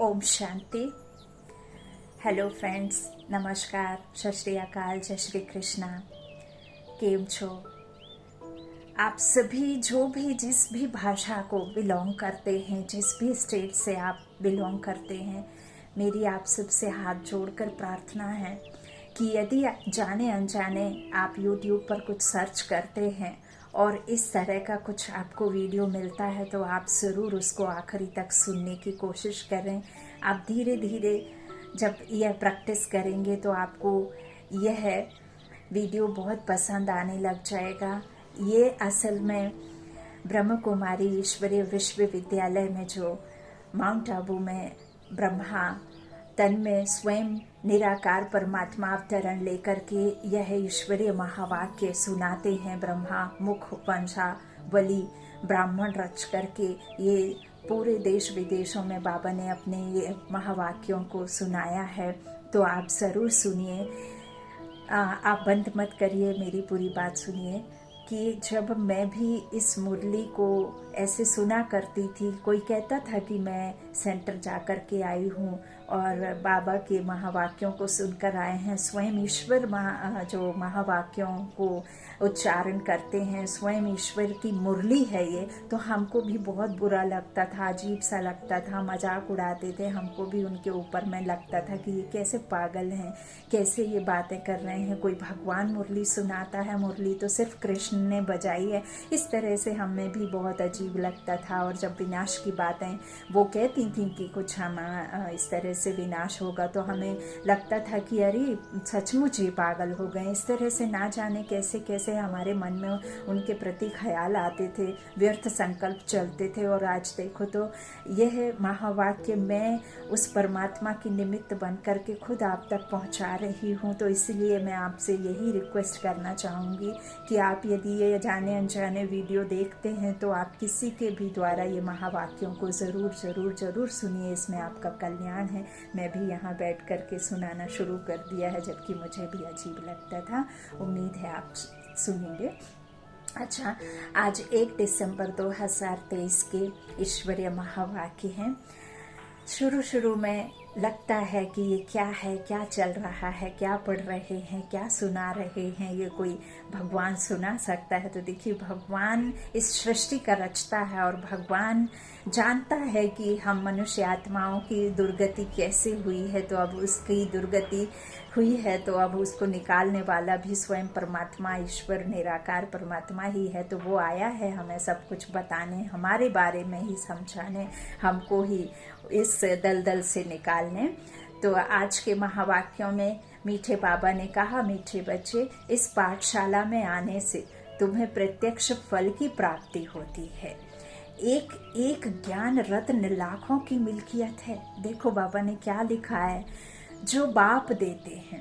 Om Shanti. Hello friends, नमस्कार, सत श्री अकाल, जय श्री कृष्णा। केम छो आप सभी? जो भी जिस भी भाषा को बिलोंग करते हैं, जिस भी स्टेट से आप बिलोंग करते हैं, मेरी आप सबसे हाथ जोड़कर प्रार्थना है कि यदि जाने अनजाने आप YouTube पर कुछ सर्च करते हैं और इस तरह का कुछ आपको वीडियो मिलता है तो आप ज़रूर उसको आखिरी तक सुनने की कोशिश करें। आप धीरे धीरे जब यह प्रैक्टिस करेंगे तो आपको यह वीडियो बहुत पसंद आने लग जाएगा। ये असल में ब्रह्म कुमारी ईश्वरीय विश्वविद्यालय में जो माउंट आबू में ब्रह्मा तन में स्वयं निराकार परमात्मा अवतरण लेकर के यह ईश्वरीय महावाक्य सुनाते हैं। ब्रह्मा मुख वंशावली ब्राह्मण रच करके ये पूरे देश विदेशों में बाबा ने अपने ये महावाक्यों को सुनाया है। तो आप ज़रूर सुनिए, आप बंद मत करिए, मेरी पूरी बात सुनिए। कि जब मैं भी इस मुरली को ऐसे सुना करती थी, कोई कहता था कि मैं सेंटर जा कर के आई हूँ और बाबा के महावाक्यों को सुनकर आए हैं। स्वयं ईश्वर जो महावाक्यों को उच्चारण करते हैं, स्वयं ईश्वर की मुरली है ये, तो हमको भी बहुत बुरा लगता था, अजीब सा लगता था, मजाक उड़ाते थे। हमको भी उनके ऊपर में लगता था कि ये कैसे पागल हैं, कैसे ये बातें कर रहे हैं। कोई भगवान मुरली सुनाता है, मुरली तो सिर्फ कृष्ण ने बजाई है। इस तरह से हमें भी बहुत अजीब लगता था। और जब विनाश की बातें वो कहती थी कि कुछ हम इस तरह से विनाश होगा, तो हमें लगता था कि अरे सचमुच ये पागल हो गए। इस तरह से ना जाने कैसे कैसे हमारे मन में उनके प्रति ख्याल आते थे, व्यर्थ संकल्प चलते थे। और आज देखो तो यह महावाक्य मैं उस परमात्मा की निमित्त बन करके खुद आप तक पहुंचा रही हूँ। तो इसलिए मैं आपसे यही रिक्वेस्ट करना चाहूँगी कि आप यदि ये जाने अनजाने वीडियो देखते हैं तो आप किसी के भी द्वारा ये महावाक्यों को ज़रूर ज़रूर ज़रूर सुनिए। इसमें आपका कल्याण है। मैं भी यहाँ बैठ करके सुनाना शुरू कर दिया है, जबकि मुझे भी अजीब लगता था। उम्मीद है आप सुनेंगे। अच्छा, आज 1 दिसंबर 2023 के ईश्वरीय महावाक्य हैं। शुरू में लगता है कि ये क्या है, क्या चल रहा है, क्या पढ़ रहे हैं, क्या सुना रहे हैं, ये कोई भगवान सुना सकता है? तो देखिए, भगवान इस सृष्टि का रचता है और भगवान जानता है कि हम मनुष्य आत्माओं की दुर्गति कैसे हुई है। तो अब उसकी दुर्गति हुई है तो अब उसको निकालने वाला भी स्वयं परमात्मा, ईश्वर निराकार परमात्मा ही है। तो वो आया है हमें सब कुछ बताने, हमारे बारे में ही समझाने, हमको ही इस दलदल से निकालने। तो आज के महावाक्यों में मीठे बाबा ने कहा, मीठे बच्चे, इस पाठशाला में आने से तुम्हें प्रत्यक्ष फल की प्राप्ति होती है। एक एक ज्ञान रत्न लाखों की मिल्कियत है। देखो बाबा ने क्या लिखा है, जो बाप देते हैं।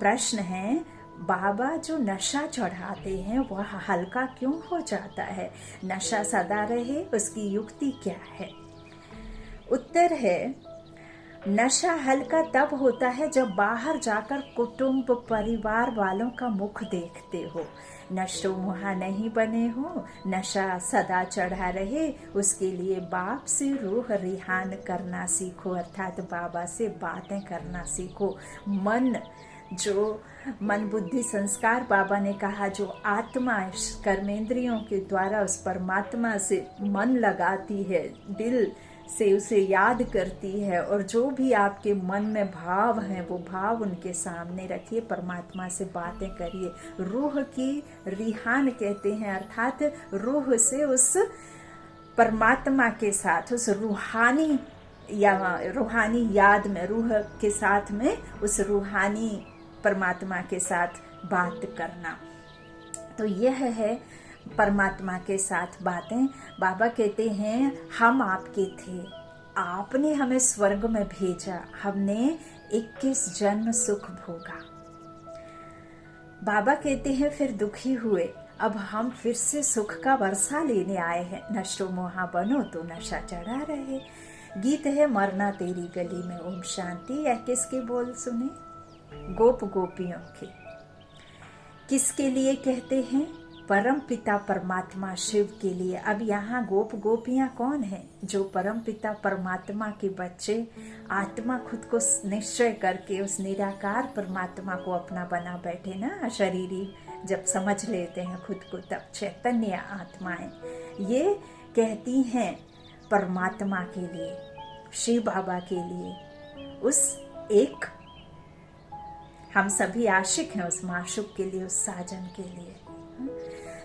प्रश्न है, बाबा जो नशा चढ़ाते हैं वह हल्का क्यों हो जाता है? नशा सदा रहे, उसकी युक्ति क्या है? उत्तर है, नशा हल्का तब होता है जब बाहर जाकर कुटुंब परिवार वालों का मुख देखते हो। नशो मुहा नहीं बने हो, नशा सदा चढ़ा रहे, उसके लिए बाप से रूह रिहान करना सीखो, अर्थात बाबा से बातें करना सीखो। मन बुद्धि संस्कार, बाबा ने कहा, जो आत्मा कर्मेंद्रियों के द्वारा उस परमात्मा से मन लगाती है, दिल से उसे याद करती है, और जो भी आपके मन में भाव हैं वो भाव उनके सामने रखिए, परमात्मा से बातें करिए। रूह की रिहान कहते हैं, अर्थात रूह से उस परमात्मा के साथ, उस रूहानी याद में, रूह के साथ में उस रूहानी परमात्मा के साथ बात करना। तो यह है परमात्मा के साथ बातें। बाबा कहते हैं, हम आपके थे, आपने हमें स्वर्ग में भेजा, हमने 21 जन्म सुख भोगा। बाबा कहते हैं, फिर दुखी हुए, अब हम फिर से सुख का वर्षा लेने आए हैं। नशो मोहा बनो तो नशा चढ़ा रहे। गीत है, मरना तेरी गली में। ओम शांति। यह किसके बोल सुने? गोप गोपियों के। किसके लिए कहते हैं? परम पिता परमात्मा शिव के लिए। अब यहाँ गोप गोपियाँ कौन है? जो परम पिता परमात्मा के बच्चे आत्मा खुद को निश्चय करके उस निराकार परमात्मा को अपना बना बैठे ना, शरीरी जब समझ लेते हैं खुद को, तब चैतन्य आत्माएं ये कहती हैं परमात्मा के लिए, शिव बाबा के लिए, उस एक हम सभी आशिक हैं उस माशूक के लिए, उस साजन के लिए।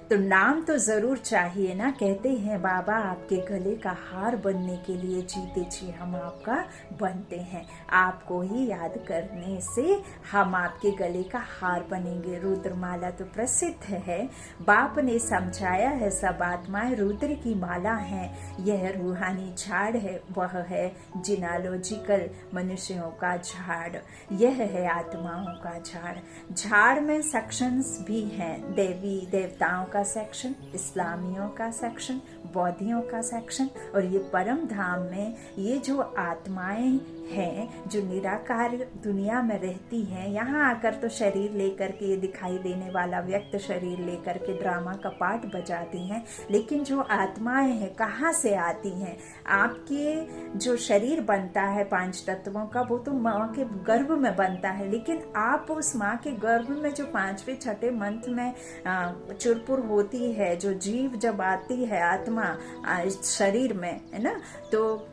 तो नाम तो जरूर चाहिए ना। कहते हैं बाबा आपके गले का हार बनने के लिए जीते जी हम आपका बनते हैं। आपको ही याद करने से हम आपके गले का हार बनेंगे। रुद्रमाला तो प्रसिद्ध है, बाप ने समझाया है सब आत्माएं रुद्र की माला हैं। यह रूहानी झाड़ है, वह है जिनालॉजिकल मनुष्यों का झाड़, यह है आत्माओं का झाड़। झाड़ में सेक्शंस भी हैं, देवी देवताओं का सेक्शन, इस्लामियों का सेक्शन, बौद्धियों का सेक्शन, और ये परम धाम में ये जो आत्माएं हैं जो निराकार दुनिया में रहती हैं, यहाँ आकर तो शरीर लेकर के, ये दिखाई देने वाला व्यक्त शरीर लेकर के ड्रामा का पार्ट बजाती हैं। लेकिन जो आत्माएं हैं कहाँ से आती हैं? आपके जो शरीर बनता है 5 तत्वों का, वो तो माँ के गर्भ में बनता है, लेकिन आप उस माँ के गर्भ में जो 5वें 6ठे मंथ में चुरपुर होती है, जो जीव जब आती है आत्मा शरीर में, है ना, तो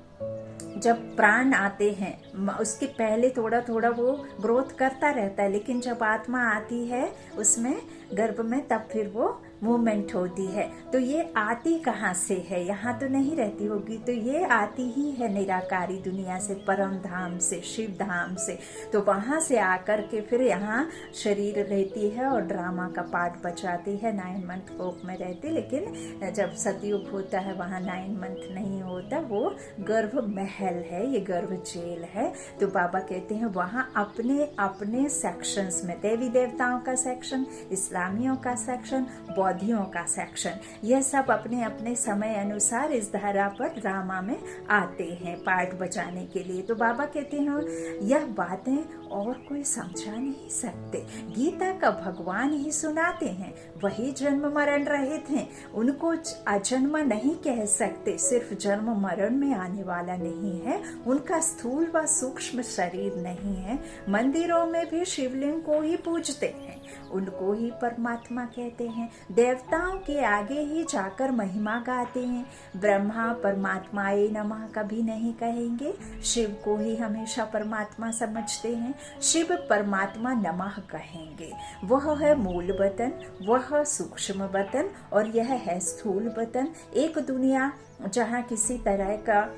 जब प्राण आते हैं उसके पहले थोड़ा थोड़ा वो ग्रोथ करता रहता है, लेकिन जब आत्मा आती है उसमें गर्भ में, तब फिर वो मूवमेंट होती है। तो ये आती कहाँ से है? यहाँ तो नहीं रहती होगी, तो ये आती ही है निराकारी दुनिया से, परम धाम से, शिव धाम से। तो वहां से आकर के फिर यहाँ शरीर रहती है और ड्रामा का पार्ट बचाती है। 9 मंथ कोख में रहती, लेकिन जब सतयुग होता है वहाँ 9 मंथ नहीं होता, वो गर्भ महल है, ये गर्भ जेल है। तो बाबा कहते हैं वहाँ अपने अपने सेक्शंस में, देवी देवताओं का सेक्शन, इस्लामियों का सेक्शन, बौद्धियों का सेक्शन, यह सब अपने अपने समय अनुसार इस धारा पर ड्रामा में आते हैं पार्ट बजाने के लिए। तो बाबा कहते हैं यह बातें और कोई समझा नहीं सकते, गीता का भगवान ही सुनाते हैं, वही जन्म मरण रहित हैं, उनको अजन्म नहीं कह सकते, सिर्फ जन्म मरण में आने वाला नहीं है, उनका स्थूल व सूक्ष्म शरीर नहीं है। मंदिरों में भी शिवलिंग को ही पूजते हैं, उनको ही परमात्मा कहते हैं। देवताओं के आगे ही जाकर महिमा गाते हैं। ब्रह्मा परमात्माए नमः कभी नहीं कहेंगे, शिव को ही हमेशा परमात्मा समझते हैं। शिव परमात्मा नमः कहेंगे। वह है मूल वतन, वह सूक्ष्म वतन, और यह है स्थूल वतन। एक दुनिया जहाँ किसी तरह का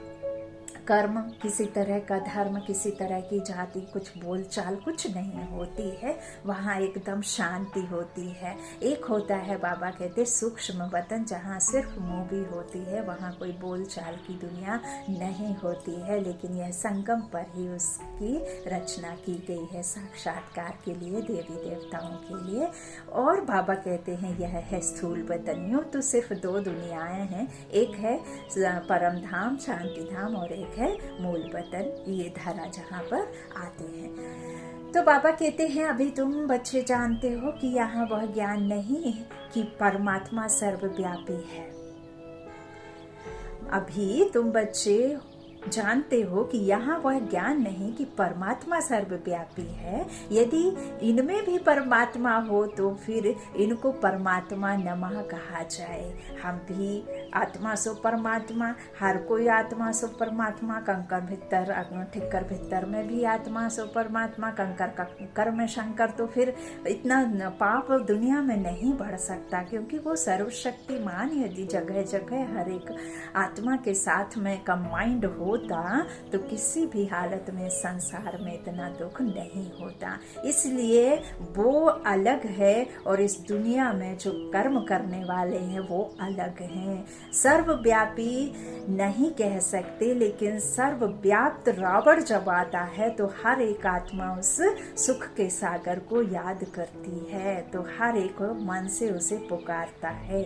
कर्म, किसी तरह का धर्म, किसी तरह की जाति, कुछ बोलचाल कुछ नहीं होती है, वहाँ एकदम शांति होती है। एक होता है बाबा कहते सूक्ष्म वतन, जहाँ सिर्फ मूवी होती है, वहाँ कोई बोलचाल की दुनिया नहीं होती है, लेकिन यह संगम पर ही उसकी रचना की गई है साक्षात्कार के लिए, देवी देवताओं के लिए। और बाबा कहते हैं यह है स्थूल वतन। यूँ तो सिर्फ 2 दुनियाएं हैं, एक है परम धाम शांति धाम, और एक है मूल वतन, ये धारा जहाँ पर आते हैं। तो बाबा कहते हैं अभी तुम बच्चे जानते हो कि यहाँ वह ज्ञान नहीं कि परमात्मा सर्वव्यापी है। अभी तुम बच्चे जानते हो कि यहाँ वह ज्ञान नहीं कि परमात्मा सर्वव्यापी है। यदि इनमें भी परमात्मा हो तो फिर इनको परमात्मा नमः कहा जाए। हम भी आत्मा सो परमात्मा, हर कोई आत्मा सो परमात्मा, कंकर भीतर ठिक्कर भीतर में भी आत्मा सो परमात्मा, कंकर में शंकर। तो फिर इतना पाप दुनिया में नहीं बढ़ सकता, क्योंकि वो सर्वशक्तिमान। यदि जगह जगह हर एक आत्मा के साथ में कंबाइंड होता तो किसी भी हालत में संसार में इतना दुख नहीं होता। इसलिए वो अलग है और इस दुनिया में जो कर्म करने वाले हैं वो अलग हैं। सर्वव्यापी नहीं कह सकते, लेकिन सर्वव्याप्त रावण जब आता है तो हर एक आत्मा उस सुख के सागर को याद करती है, तो हर एक मन से उसे पुकारता है।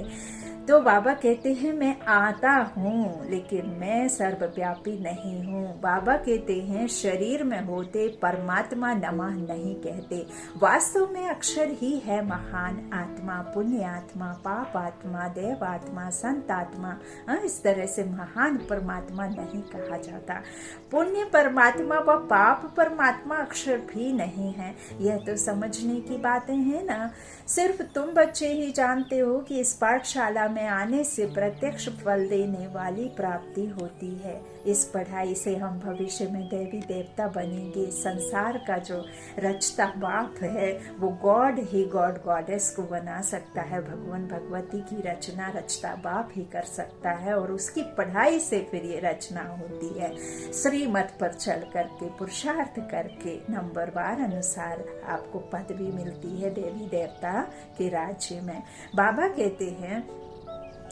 तो बाबा कहते हैं मैं आता हूँ लेकिन मैं सर्वव्यापी नहीं हूँ। बाबा कहते हैं शरीर में होते परमात्मा नमः नहीं कहते, वास्तव में अक्षर ही है महान आत्मा, पुण्य आत्मा, पाप आत्मा, देव आत्मा, संत आत्मा। इस तरह से महान परमात्मा नहीं कहा जाता। पुण्य परमात्मा व पाप परमात्मा अक्षर भी नहीं है। यह तो समझने की बातें हैं ना। सिर्फ तुम बच्चे ही जानते हो कि इस पाठशाला में आने से प्रत्यक्ष फल देने वाली प्राप्ति होती है। इस पढ़ाई से हम भविष्य में देवी देवता बनेंगे। संसार का जो रचता बाप है वो गॉड ही गॉड गॉडेस को बना सकता है। भगवान भगवती की रचना रचता बाप ही कर सकता है, और उसकी पढ़ाई से फिर ये रचना होती है। श्रीमत पर चल करके पुरुषार्थ करके नंबरवार अनुसार आपको पदवी मिलती है देवी देवता के राज्य में। बाबा कहते हैं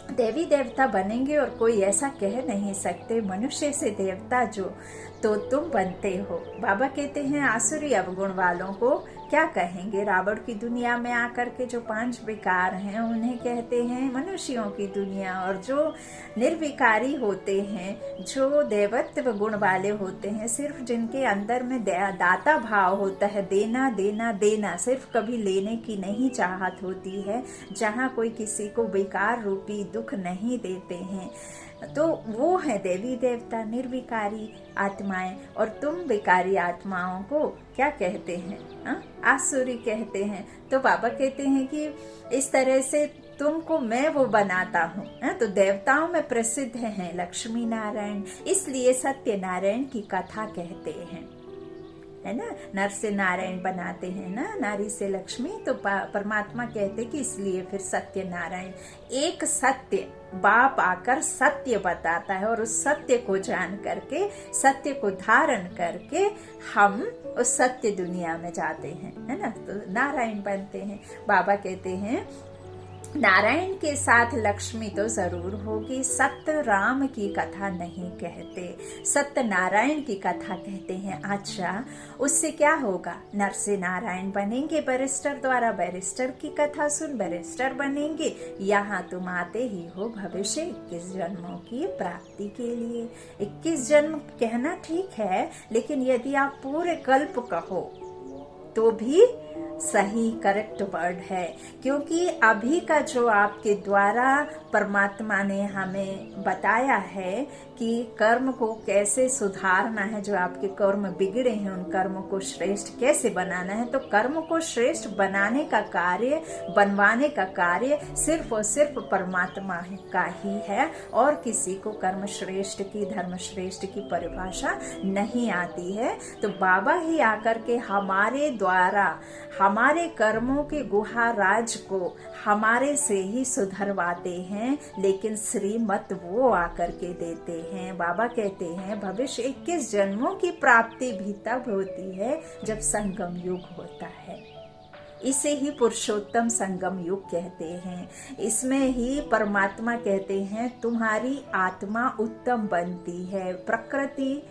देवी देवता बनेंगे और कोई ऐसा कह नहीं सकते मनुष्य से देवता जो तो तुम बनते हो। बाबा कहते हैं आसुरी अवगुण वालों को क्या कहेंगे। रावण की दुनिया में आकर के जो 5 विकार हैं उन्हें कहते हैं मनुष्यों की दुनिया, और जो निर्विकारी होते हैं, जो देवत्व गुण वाले होते हैं, सिर्फ जिनके अंदर में दाता भाव होता है, देना देना देना, सिर्फ कभी लेने की नहीं चाहत होती है, जहाँ कोई किसी को विकार रूपी दुख नहीं देते हैं, तो वो है देवी देवता, निर्विकारी आत्माएं। और तुम विकारी आत्माओं को क्या कहते हैं? आसुरी कहते हैं। तो बाबा कहते हैं कि इस तरह से तुमको मैं वो बनाता हूँ। तो देवताओं में प्रसिद्ध हैं लक्ष्मी नारायण, इसलिए सत्यनारायण की कथा कहते हैं, है ना। नर से नारायण बनाते हैं ना, नारी से लक्ष्मी, तो परमात्मा कहते कि इसलिए फिर सत्यनारायण। एक सत्य बाप आकर सत्य बताता है, और उस सत्य को जान करके, सत्य को धारण करके हम उस सत्य दुनिया में जाते हैं, है ना, तो नारायण बनते हैं। बाबा कहते हैं नारायण के साथ लक्ष्मी तो जरूर होगी। सत्य राम की कथा नहीं कहते, सत्य नारायण की कथा कहते हैं। अच्छा, उससे क्या होगा? नर से नारायण बनेंगे, बैरिस्टर द्वारा बैरिस्टर की कथा सुन बैरिस्टर बनेंगे। यहाँ तुम आते ही हो भविष्य 21 जन्मों की प्राप्ति के लिए। 21 जन्म कहना ठीक है, लेकिन यदि आप पूरे कल्प कहो तो भी सही करेक्ट वर्ड है, क्योंकि अभी का जो आपके द्वारा परमात्मा ने हमें बताया है कि कर्म को कैसे सुधारना है, जो आपके कर्म बिगड़े हैं उन कर्मों को श्रेष्ठ कैसे बनाना है, तो कर्म को श्रेष्ठ बनाने का कार्य, बनवाने का कार्य सिर्फ और सिर्फ परमात्मा का ही है, और किसी को कर्म श्रेष्ठ की, धर्म श्रेष्ठ की परिभाषा नहीं आती है। तो बाबा ही आकर के हमारे द्वारा हमारे कर्मों के गुहा राज को हमारे से ही सुधरवाते हैं, लेकिन श्रीमत वो आकर के देते हैं। बाबा कहते हैं भविष्य 21 जन्मों की प्राप्ति भी तब होती है जब संगम युग होता है। इसे ही पुरुषोत्तम संगम युग कहते हैं। इसमें ही परमात्मा कहते हैं तुम्हारी आत्मा उत्तम बनती है। प्रकृति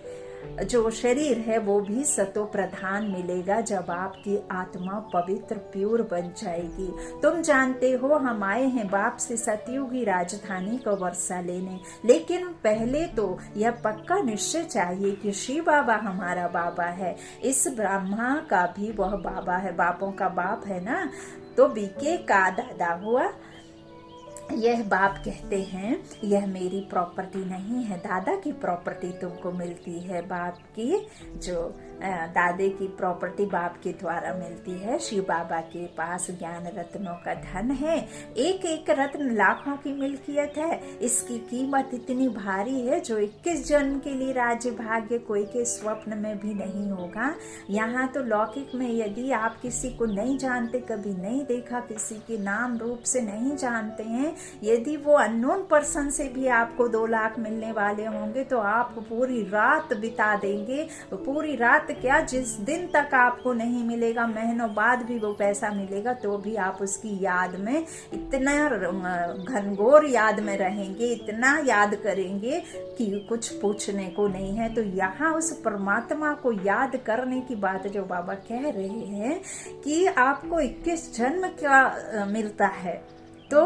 जो शरीर है वो भी सतो प्रधान मिलेगा जब आपकी आत्मा पवित्र प्योर बन जाएगी। तुम जानते हो हम आए हैं बाप से सतयुगी राजधानी को वर्षा लेने, लेकिन पहले तो यह पक्का निश्चय चाहिए कि शिव बाबा हमारा बाबा है। इस ब्रह्मा का भी वह बाबा है, बापों का बाप है ना, तो बीके का दादा हुआ। यह बाप कहते हैं यह मेरी प्रॉपर्टी नहीं है, दादा की प्रॉपर्टी तुमको मिलती है। बाप की जो दादे की प्रॉपर्टी बाप के द्वारा मिलती है। शिव बाबा के पास ज्ञान रत्नों का धन है, एक एक रत्न लाखों की मिल्कियत है। इसकी कीमत इतनी भारी है जो 21 जन्म के लिए राज्य भाग्य कोई के स्वप्न में भी नहीं होगा। यहाँ तो लौकिक में यदि आप किसी को नहीं जानते, कभी नहीं देखा, किसी के नाम रूप से नहीं जानते हैं, हैं, यदि वो अननोन पर्सन से भी आपको 2 लाख मिलने वाले होंगे तो आप पूरी रात बिता देंगे। पूरी रात क्या, जिस दिन तक आपको नहीं मिलेगा, महीनों बाद भी वो पैसा मिलेगा तो भी आप उसकी याद में इतना घनघोर याद में रहेंगे, इतना याद करेंगे कि कुछ पूछने को नहीं है। तो यहाँ उस परमात्मा को याद करने की बात जो बाबा कह रहे हैं कि आपको 21 जन्म क्या मिलता है। तो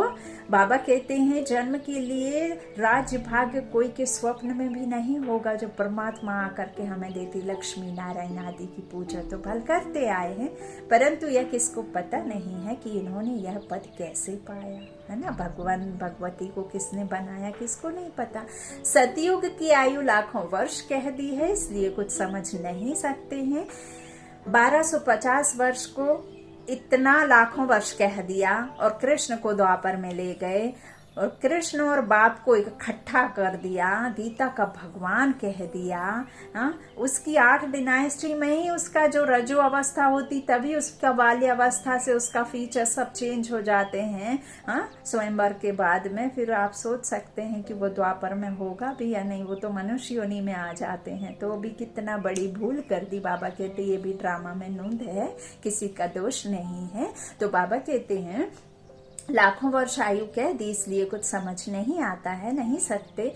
बाबा कहते हैं जन्म के लिए राज्य भाग्य कोई के स्वप्न में भी नहीं होगा जो परमात्मा आकर के हमें देती। लक्ष्मी नारायण आदि की पूजा तो भल करते आए हैं, परंतु यह किसको पता नहीं है कि इन्होंने यह पद कैसे पाया, है ना। भगवान भगवती को किसने बनाया, किसको नहीं पता। सतयुग की आयु लाखों वर्ष कह दी है, इसलिए कुछ समझ नहीं सकते हैं। 1250 वर्ष को इतना लाखों वर्ष कह दिया और कृष्ण को द्वापर में ले गए और कृष्ण और बाप को इकट्ठा कर दिया, गीता का भगवान कह दिया। उसकी 8 डायनेस्टी में ही उसका जो रजो अवस्था होती तभी उसका बाल्य अवस्था से उसका फीचर सब चेंज हो जाते हैं स्वयंवर के बाद में। फिर आप सोच सकते हैं कि वो द्वापर में होगा भी या नहीं, वो तो मनुष्य योनि में आ जाते हैं। तो अभी कितना बड़ी भूल कर दी। बाबा कहते ये भी ड्रामा में नूंद है, किसी का दोष नहीं है। तो बाबा कहते हैं लाखों वर्ष आयु कह दी, इसलिए कुछ समझ नहीं आता है, नहीं सकते।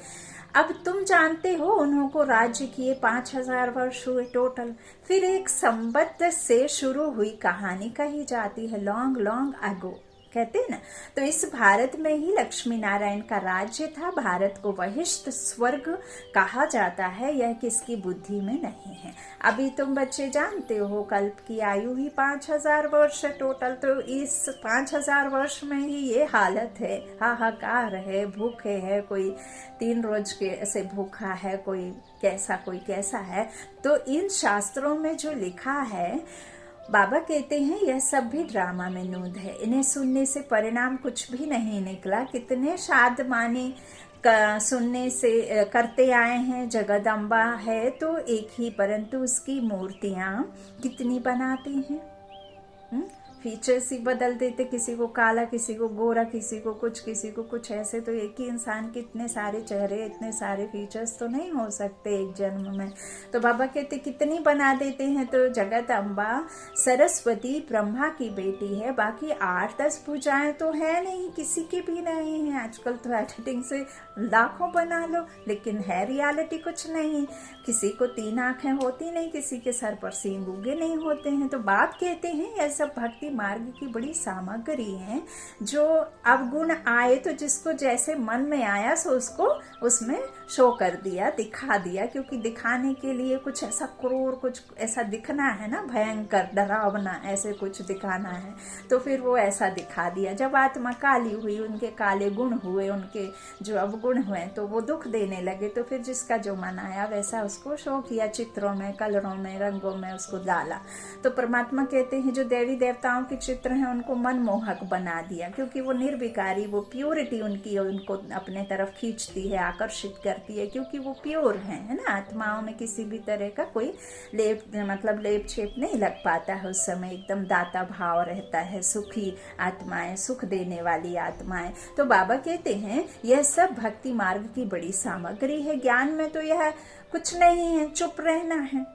अब तुम जानते हो उन्हों को राज्य किए 5000 वर्ष हुए टोटल। फिर एक संबद्ध से शुरू हुई कहानी कही जाती है, लॉन्ग लॉन्ग अगो कहते हैं ना। तो इस भारत में ही लक्ष्मी नारायण का राज्य था। भारत को वहिष्ठ स्वर्ग कहा जाता है, यह किसकी बुद्धि में नहीं है। अभी तुम बच्चे जानते हो कल्प की आयु ही 5000 वर्ष है टोटल। तो इस 5000 वर्ष में ही ये हालत है, हाहाकार है, भूखे है, कोई 3 रोज के ऐसे भूखा है, कोई कैसा है। तो इन शास्त्रों में जो लिखा है, बाबा कहते हैं यह सब भी ड्रामा में नूंद है। इन्हें सुनने से परिणाम कुछ भी नहीं निकला। कितने शाद माने सुनने से करते आए हैं। जगदम्बा है तो एक ही, परंतु उसकी मूर्तियां कितनी बनाती हैं। फीचर्स ही बदल देते, किसी को काला, किसी को गोरा, किसी को कुछ ऐसे। तो एक ही इंसान के इतने सारे चेहरे, इतने सारे फीचर्स तो नहीं हो सकते एक जन्म में। तो बाबा कहते कितनी बना देते हैं। तो जगत अम्बा सरस्वती ब्रह्मा की बेटी है, बाकी 8-10 भुजाएं तो है नहीं, किसी की भी नहीं है। आजकल तो एडिटिंग से लाखों बना लो, लेकिन है रियलिटी कुछ नहीं। किसी को 3 आंखें होती नहीं, किसी के सर पर सींग उगे नहीं होते हैं। तो बाप कहते हैं यह सब भक्ति मार्ग की बड़ी सामग्री है, जो अवगुण आए तो जिसको जैसे मन में आया सो उसको उसमें शो कर दिया, दिखा दिया। क्योंकि दिखाने के लिए कुछ ऐसा क्रूर, कुछ ऐसा दिखना है ना, भयंकर डरावना, ऐसे कुछ दिखाना है तो फिर वो ऐसा दिखा दिया। जब आत्मा काली हुई, उनके काले गुण हुए, उनके जो अवगुण हुए तो वो दुख देने लगे। तो फिर जिसका जो मन आया वैसा उसको शो किया, चित्रों में, कलरों में, रंगों में उसको डाला। तो परमात्मा कहते हैं जो देवी देवताओं के चित्र हैं उनको मनमोहक बना दिया, क्योंकि वो निर्विकारी, वो प्योरिटी उनकी उनको अपने तरफ खींचती है, आकर्षित करती है, क्योंकि वो प्योर है ना। आत्माओं में किसी भी तरह का कोई लेप छेप नहीं लग पाता है। उस समय एकदम दाता भाव रहता है, सुखी आत्माएं, सुख देने वाली आत्माएं। तो बाबा कहते हैं यह सब भक्ति मार्ग की बड़ी सामग्री है। ज्ञान में तो यह कुछ नहीं है, चुप रहना है,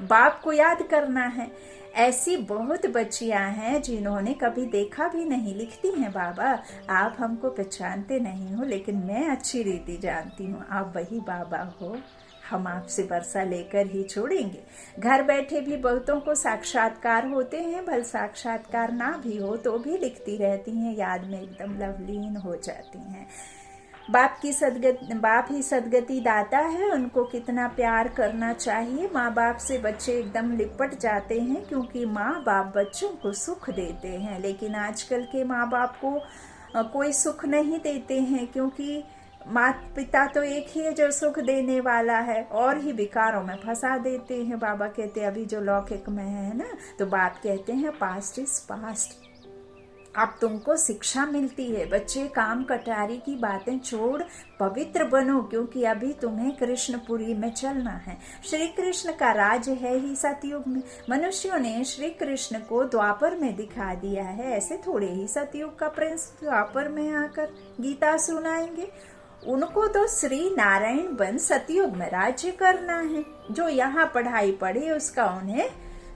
बाप को याद करना है। ऐसी बहुत बच्चियां हैं जिन्होंने कभी देखा भी नहीं। लिखती हैं बाबा आप हमको पहचानते नहीं हो, लेकिन मैं अच्छी रीति जानती हूँ, आप वही बाबा हो, हम आपसे वर्षा लेकर ही छोड़ेंगे। घर बैठे भी बहुतों को साक्षात्कार होते हैं, भल साक्षात्कार ना भी हो तो भी लिखती रहती हैं, याद में एकदम लवलीन हो जाती हैं। बाप ही सदगति दाता है, उनको कितना प्यार करना चाहिए। माँ बाप से बच्चे एकदम लिपट जाते हैं, क्योंकि माँ बाप बच्चों को सुख देते हैं। लेकिन आजकल के माँ बाप को कोई सुख नहीं देते हैं, क्योंकि माता पिता तो एक ही है जो सुख देने वाला है, और ही विकारों में फंसा देते हैं। बाबा कहते हैं अभी जो लौकिक में है ना, तो बाप कहते हैं पास्ट इज पास्ट, अब तुमको शिक्षा मिलती है। बच्चे, काम कटारी की बातें छोड़ पवित्र बनो, क्योंकि अभी तुम्हें कृष्णपुरी में चलना है। श्री कृष्ण का राज्य है ही सतयुग में। मनुष्यों ने श्री कृष्ण को द्वापर में दिखा दिया है, ऐसे थोड़े ही सतयुग का प्रिंस द्वापर में आकर गीता सुनाएंगे। उनको तो श्री नारायण बन सतयुग में राज्य करना है। जो यहाँ पढ़ाई पढ़े उसका उन्हें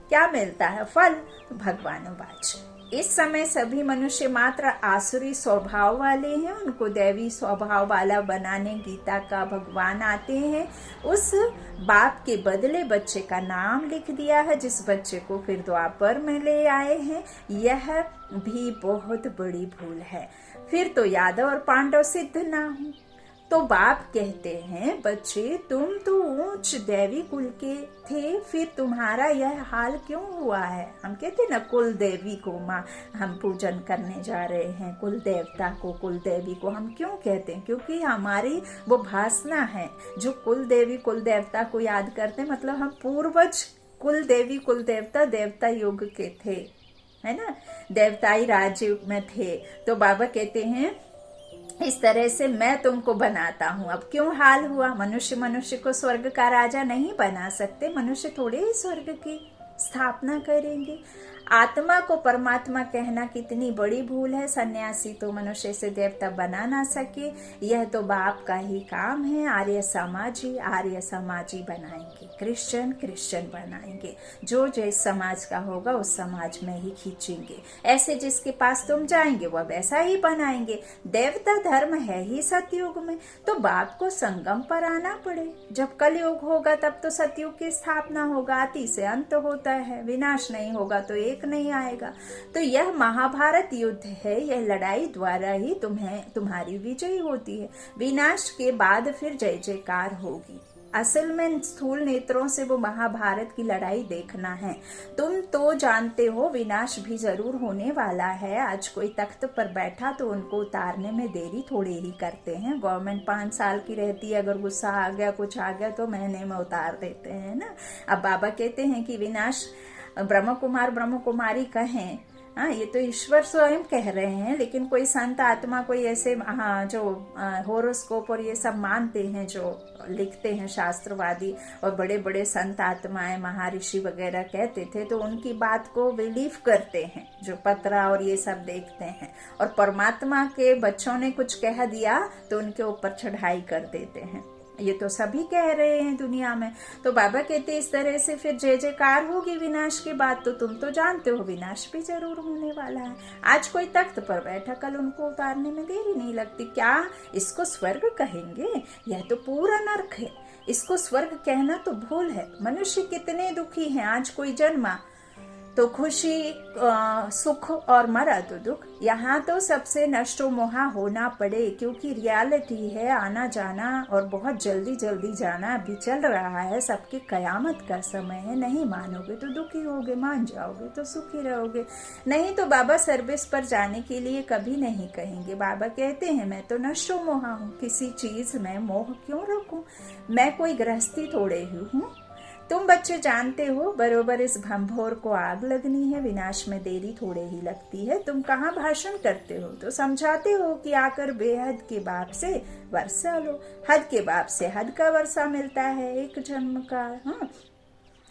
क्या मिलता है? फल। भगवानुवाच, इस समय सभी मनुष्य मात्र आसुरी स्वभाव वाले हैं, उनको दैवी स्वभाव वाला बनाने गीता का भगवान आते हैं। उस बाप के बदले बच्चे का नाम लिख दिया है, जिस बच्चे को फिर द्वापर में ले आए हैं। यह भी बहुत बड़ी भूल है। फिर तो यादव और पांडव सिद्ध ना हो। तो बाप कहते हैं, बच्चे तुम तो ऊंच दैवी कुल के थे, फिर तुम्हारा यह हाल क्यों हुआ है? हम कहते ना कुल देवी को माँ हम पूजन करने जा रहे हैं, कुल देवता को, कुल देवी को हम क्यों कहते हैं? क्योंकि हमारी वो भासना है। जो कुल देवी कुल देवता को याद करते हैं, मतलब हम पूर्वज कुल देवी कुल देवता देवता युग के थे, है ना, देवताई राज्य में थे। तो बाबा कहते हैं इस तरह से मैं तुमको बनाता हूँ। अब क्यों हाल हुआ? मनुष्य को स्वर्ग का राजा नहीं बना सकते। मनुष्य थोड़े ही स्वर्ग की स्थापना करेंगे। आत्मा को परमात्मा कहना कितनी बड़ी भूल है। सन्यासी तो मनुष्य से देवता बना ना सके। यह तो बाप का ही काम है। आर्य समाजी बनाएंगे, क्रिश्चियन बनाएंगे। जो जिस समाज का होगा उस समाज में ही खींचेंगे। ऐसे जिसके पास तुम जाएंगे वह वैसा ही बनाएंगे। देवता धर्म है ही सतयुग में, तो बाप को संगम पर आना पड़े। जब कलयुग होगा तब तो सतयुग की स्थापना होगा। अति से अंत होता है, विनाश नहीं होगा तो एक नहीं आएगा। तो यह महाभारत युद्ध है। यह लड़ाई द्वारा ही तुम्हारी विजय होती है। विनाश के बाद फिर जय जयकार होगी। असल में स्थूल नेत्रों से वो महाभारत की लड़ाई देखना है। तुम तो जानते हो विनाश भी जरूर होने वाला है। आज कोई तख्त पर बैठा तो उनको उतारने में देरी थोड़ी ही करते हैं। गवर्नमेंट 5 साल की रहती है, अगर गुस्सा आ गया कुछ आ गया तो महीने में उतार देते हैं ना। अब बाबा कहते हैं कि विनाश ब्रह्म कुमारी कहें, हाँ, ये तो ईश्वर स्वयं कह रहे हैं, लेकिन कोई संत आत्मा, कोई ऐसे जो होरोस्कोप और ये सब मानते हैं, जो लिखते हैं शास्त्रवादी और बड़े बड़े संत आत्माएं महर्षि वगैरह कहते थे, तो उनकी बात को बिलीव करते हैं। जो पत्रा और ये सब देखते हैं, और परमात्मा के बच्चों ने कुछ कह दिया तो उनके ऊपर चढ़ाई कर देते हैं। ये तो सभी कह रहे हैं दुनिया में। तो बाबा कहते इस तरह से फिर जय जयकार होगी विनाश की बात। तो तुम तो जानते हो विनाश भी जरूर होने वाला है। आज कोई तख्त पर बैठा, कल उनको उतारने में देरी नहीं लगती। क्या इसको स्वर्ग कहेंगे? यह तो पूरा नर्क है। इसको स्वर्ग कहना तो भूल है। मनुष्य कितने दुखी हैं। आज कोई जन्मा तो खुशी, सुख, और मरा तो दुख। यहाँ तो सबसे नष्टो मोहा होना पड़े, क्योंकि रियलिटी है आना जाना, और बहुत जल्दी जल्दी जाना अभी चल रहा है। सबके कयामत का समय है। नहीं मानोगे तो दुखी होगे, मान जाओगे तो सुखी रहोगे। नहीं तो बाबा सर्विस पर जाने के लिए कभी नहीं कहेंगे। बाबा कहते हैं मैं तो नष्टो मोहा हूँ, किसी चीज में मोह क्यों रखूं? मैं कोई गृहस्थी थोड़े ही हूँ। तुम बच्चे जानते हो बरोबर इस भंभोर को आग लगनी है। विनाश में देरी थोड़े ही लगती है। तुम कहाँ भाषण करते हो तो समझाते हो कि आकर बेहद के बाप से वर्षा लो। हद के बाप से हद का वर्षा मिलता है, एक जन्म का। हाँ,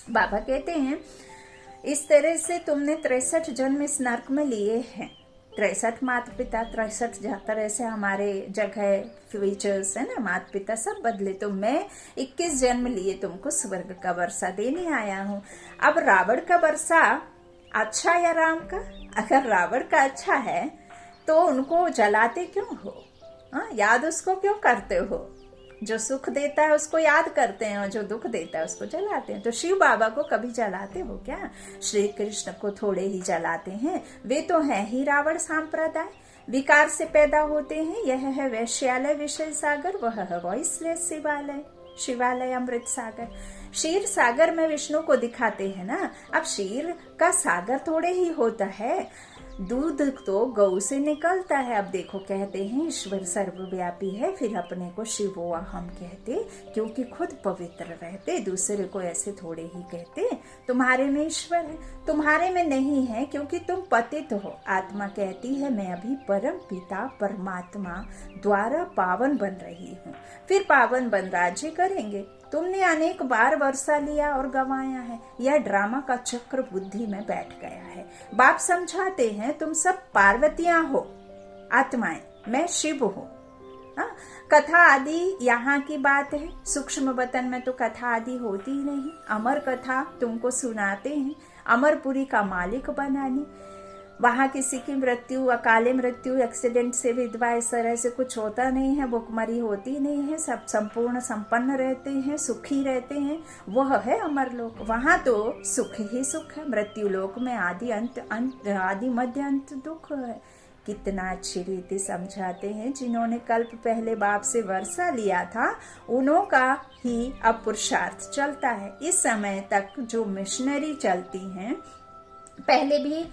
बाबा कहते हैं इस तरह से तुमने 63 जन्म इस नर्क में लिए हैं। 63 माता पिता, 63 तरह से हमारे जगह फीचर्स है ना, माता पिता सब बदले। तो मैं 21 जन्म लिए तुमको स्वर्ग का वर्षा देने आया हूँ। अब रावण का वर्षा अच्छा या राम का? अगर रावण का अच्छा है तो उनको जलाते क्यों हो? याद उसको क्यों करते हो? जो सुख देता है उसको याद करते हैं, और जो दुख देता है उसको जलाते हैं। तो शिव बाबा को कभी जलाते हो क्या? श्री कृष्ण को थोड़े ही जलाते हैं। वे तो हैं ही रावण सांप्रदाय, विकार से पैदा होते हैं। यह है वैश्यालय विषय सागर, वह है वॉइसलेस शिवालय अमृत सागर। क्षीर सागर में विष्णु को दिखाते हैं ना। अब क्षीर का सागर थोड़े ही होता है। दूध तो गौ से निकलता है। अब देखो, कहते हैं ईश्वर सर्वव्यापी है, फिर अपने को शिवो हम कहते, क्योंकि खुद पवित्र रहते, दूसरे को ऐसे थोड़े ही कहते तुम्हारे में ईश्वर है, तुम्हारे में नहीं है क्योंकि तुम पतित हो। आत्मा कहती है मैं अभी परम पिता परमात्मा द्वारा पावन बन रही हूँ, फिर पावन बन राज्य करेंगे। तुमने अनेक बार वर्षा लिया और गंवाया है, यह ड्रामा का चक्र बुद्धि में बैठ गया है। बाप समझाते हैं तुम सब पार्वतियां हो, आत्माएं, मैं शिव हूँ। कथा आदि यहाँ की बात है, सूक्ष्म वतन में तो कथा आदि होती ही नहीं। अमर कथा तुमको सुनाते हैं, अमरपुरी का मालिक बनाने। वहां किसी की मृत्यु, अकाले मृत्यु, एक्सीडेंट से, विधवा, इस तरह से कुछ होता नहीं है, भुखमरी होती नहीं है, सब संपूर्ण संपन्न रहते हैं, सुखी रहते हैं। वह है अमरलोक, वहां तो सुख ही सुख है। मृत्यु लोक में आदि आदि मध्य अंत दुख है। कितना अच्छी रीति समझाते हैं। जिन्होंने कल्प पहले बाप से वर्षा लिया था, उन्हों का ही अब पुरुषार्थ चलता है। इस समय तक जो मिशनरी चलती हैं, पहले भी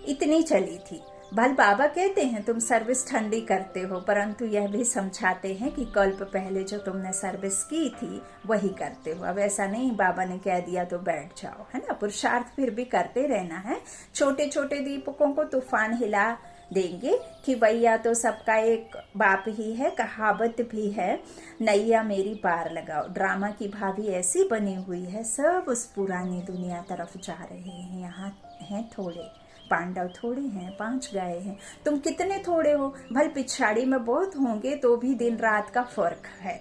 इतनी चली थी। भल बाबा कहते हैं तुम सर्विस ठंडी करते हो, परंतु यह भी समझाते हैं कि कल्प पहले जो तुमने सर्विस की थी वही करते हो। अब ऐसा नहीं बाबा ने कह दिया तो बैठ जाओ, है ना। पुरुषार्थ फिर भी करते रहना है। छोटे छोटे दीपकों को तूफान हिला देंगे कि भैया तो सबका एक बाप ही है, कहावत भी है, नैया मेरी पार लगाओ। ड्रामा की भाभी ऐसी बनी हुई है, सब उस पुरानी दुनिया तरफ जा रहे हैं। यहाँ हैं थोड़े पांडव, थोड़े हैं, 5 गाय हैं। तुम कितने थोड़े हो, भल पिछाड़ी में बहुत होंगे तो भी दिन रात का फर्क है।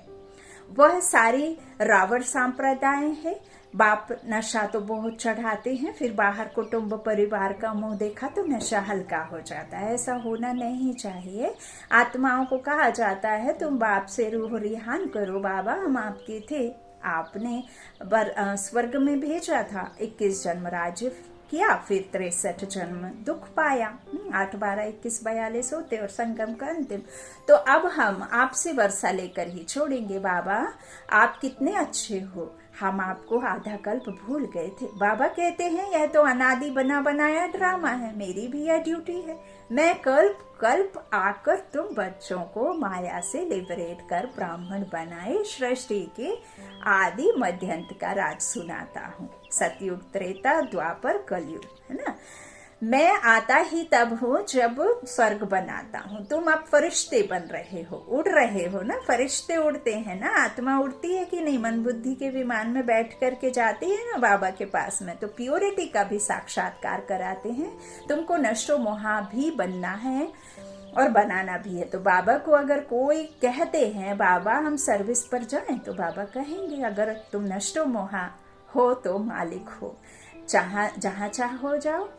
वह सारी रावण सांप्रदाय है। बाप नशा तो बहुत चढ़ाते हैं, फिर बाहर कुटुंब परिवार का मुंह देखा तो नशा हल्का हो जाता है। ऐसा होना नहीं चाहिए। आत्माओं को कहा जाता है तुम बाप से रूह रिहान करो। बाबा हम आपके थे, आपने स्वर्ग में भेजा था, 21 जन्म राज्य किया, फिर 63 जन्म दुख पाया। 8, 12, 21, 42 होते और संगम का अंतिम। तो अब हम आपसे वर्षा लेकर ही छोड़ेंगे। बाबा आप कितने अच्छे हो, हम आपको आधा कल्प भूल गए थे। बाबा कहते हैं यह तो अनादि बना बनाया ड्रामा है, मेरी भी यह ड्यूटी है। मैं कल्प कल्प आकर तुम बच्चों को माया से लिबरेट कर ब्राह्मण बनाए सृष्टि के आदि मध्यंत का राज सुनाता हूँ। सतयुग, त्रेता, द्वापर, कलयुग, है ना। मैं आता ही तब हूँ जब स्वर्ग बनाता हूँ। तुम अब फरिश्ते बन रहे हो, उड़ रहे हो ना। फरिश्ते उड़ते हैं ना, आत्मा उड़ती है कि नहीं, मन बुद्धि के विमान में बैठ करके जाती है ना बाबा के पास में, तो प्योरिटी का भी साक्षात्कार कराते हैं। तुमको नशो मोहा भी बनना है और बनाना भी है। तो बाबा को अगर कोई कहते हैं बाबा हम सर्विस पर जाएं, तो बाबा कहेंगे अगर तुम नष्टो मोहा हो तो मालिक हो, जहाँ चाह हो जाओ,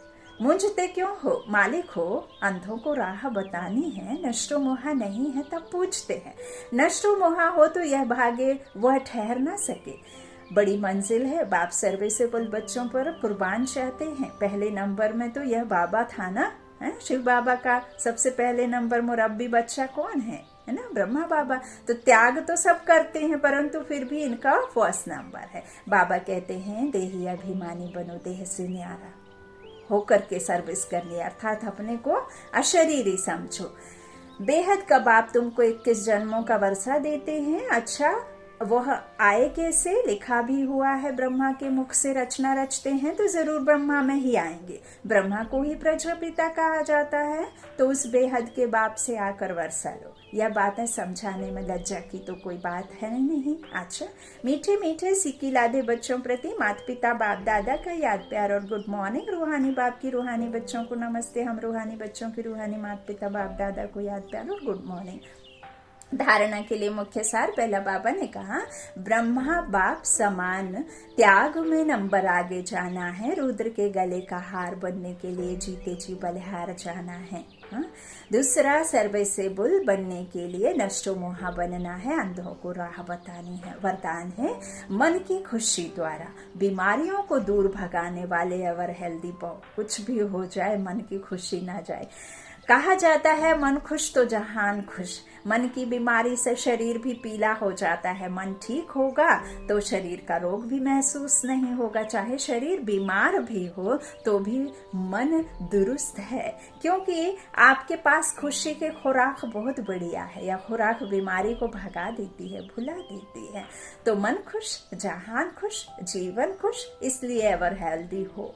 मुझते क्यों हो, मालिक हो। अंधों को राह बतानी है, नष्टो मोहा नहीं है तब पूछते हैं। नष्टो मोहा हो तो यह भागे वह ठहर ना सके। बड़ी मंजिल है, बाप सर्विसेबल बच्चों पर कुर्बान चाहते हैं। पहले नंबर में तो यह बाबा था ना, है शिव बाबा का सबसे पहले नंबर मुरब्बी बच्चा कौन है ना, ब्रह्मा बाबा। तो त्याग तो सब करते हैं, परंतु फिर भी इनका फर्स्ट नंबर है। बाबा कहते हैं देही अभिमानी बनो, देह से न्यारा होकर के सर्विस करनी, अर्थात अपने को अशरीरी समझो। बेहद का बाप तुमको 21 जन्मों का वर्षा देते हैं। अच्छा वह आए कैसे, लिखा भी हुआ है, ब्रह्मा के मुख से रचना रचते हैं तो जरूर ब्रह्मा में ही आएंगे। ब्रह्मा को ही प्रजापिता कहा जाता है, तो उस बेहद के बाप से आकर वर्षा लो। यह बातें समझाने में लज्जा की तो कोई बात है नहीं। अच्छा मीठे मीठे सिक्की लादे बच्चों प्रति माता पिता बाप दादा का याद प्यार और गुड मॉर्निंग। रूहानी बाप की रूहानी बच्चों को नमस्ते। हम रूहानी बच्चों की रूहानी माता पिता बाप दादा को याद प्यार और गुड मॉर्निंग। धारणा के लिए मुख्य सार, पहला बाबा ने कहा ब्रह्मा बाप समान त्याग में नंबर आगे जाना है। रुद्र के गले का हार बनने के लिए जीते जी बलिहार जाना है। दूसरा सर्विसेबल बनने के लिए नष्टो मोहा बनना है, अंधों को राह बतानी है। वरदान है मन की खुशी द्वारा बीमारियों को दूर भगाने वाले एवर हेल्दी बॉ। कुछ भी हो जाए मन की खुशी ना जाए। कहा जाता है मन खुश तो जहान खुश। मन की बीमारी से शरीर भी पीला हो जाता है। मन ठीक होगा तो शरीर का रोग भी महसूस नहीं होगा। चाहे शरीर बीमार भी हो तो भी मन दुरुस्त है, क्योंकि आपके पास खुशी की खुराक बहुत बढ़िया है। यह खुराक बीमारी को भगा देती है, भुला देती है। तो मन खुश, जहान खुश, जीवन खुश, इसलिए एवर हेल्दी हो।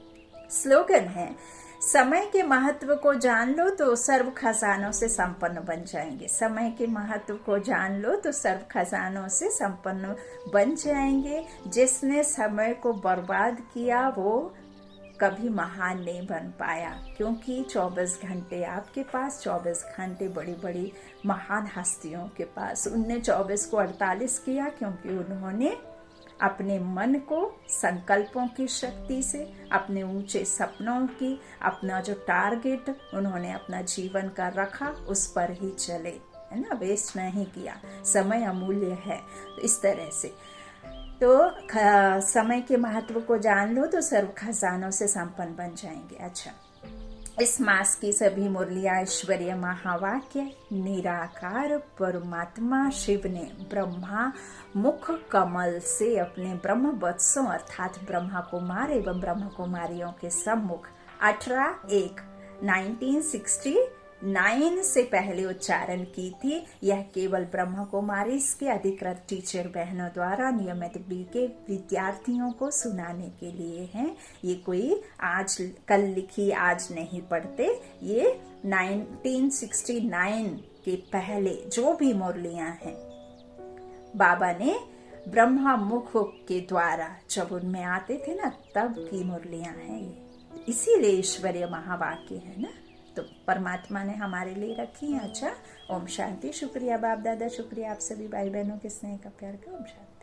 स्लोगन है, समय के महत्व को जान लो तो सर्व खजानों से संपन्न बन जाएंगे। समय के महत्व को जान लो तो सर्व खजानों से संपन्न बन जाएंगे। जिसने समय को बर्बाद किया वो कभी महान नहीं बन पाया, क्योंकि 24 घंटे आपके पास, 24 घंटे बड़ी बड़ी महान हस्तियों के पास। उनने 24 को 48 किया, क्योंकि उन्होंने अपने मन को संकल्पों की शक्ति से, अपने ऊंचे सपनों की, अपना जो टारगेट उन्होंने अपना जीवन का रखा उस पर ही चले, है ना, वेस्ट नहीं किया। समय अमूल्य है। तो इस तरह से तो समय के महत्व को जान लो तो सर्व खजानों से संपन्न बन जाएंगे। अच्छा, इस मास की सभी मुरलियां ऐश्वर्य महावाक्य। निराकार परमात्मा शिव ने ब्रह्मा मुख कमल से अपने ब्रह्म वत्सों अर्थात ब्रह्मा कुमार एवं ब्रह्म कुमारियों के सम्मुख 18/1/1969 से पहले उच्चारण की थी। यह केवल ब्रह्म कुमारी के अधिकृत टीचर बहनों द्वारा नियमित बीके विद्यार्थियों को सुनाने के लिए है। ये कोई आज कल लिखी आज नहीं पढ़ते। ये 1969 के पहले जो भी मुरलियां हैं बाबा ने ब्रह्मा मुख के द्वारा जब उनमें आते थे ना, तब की मुरलियां हैं ये। इसीलिए ईश्वरीय महावाक्य है ना, तो परमात्मा ने हमारे लिए रखी है। अच्छा, ओम शांति। शुक्रिया बाप दादा, शुक्रिया आप सभी भाई बहनों के स्नेह का, प्यार का। ओम शांति।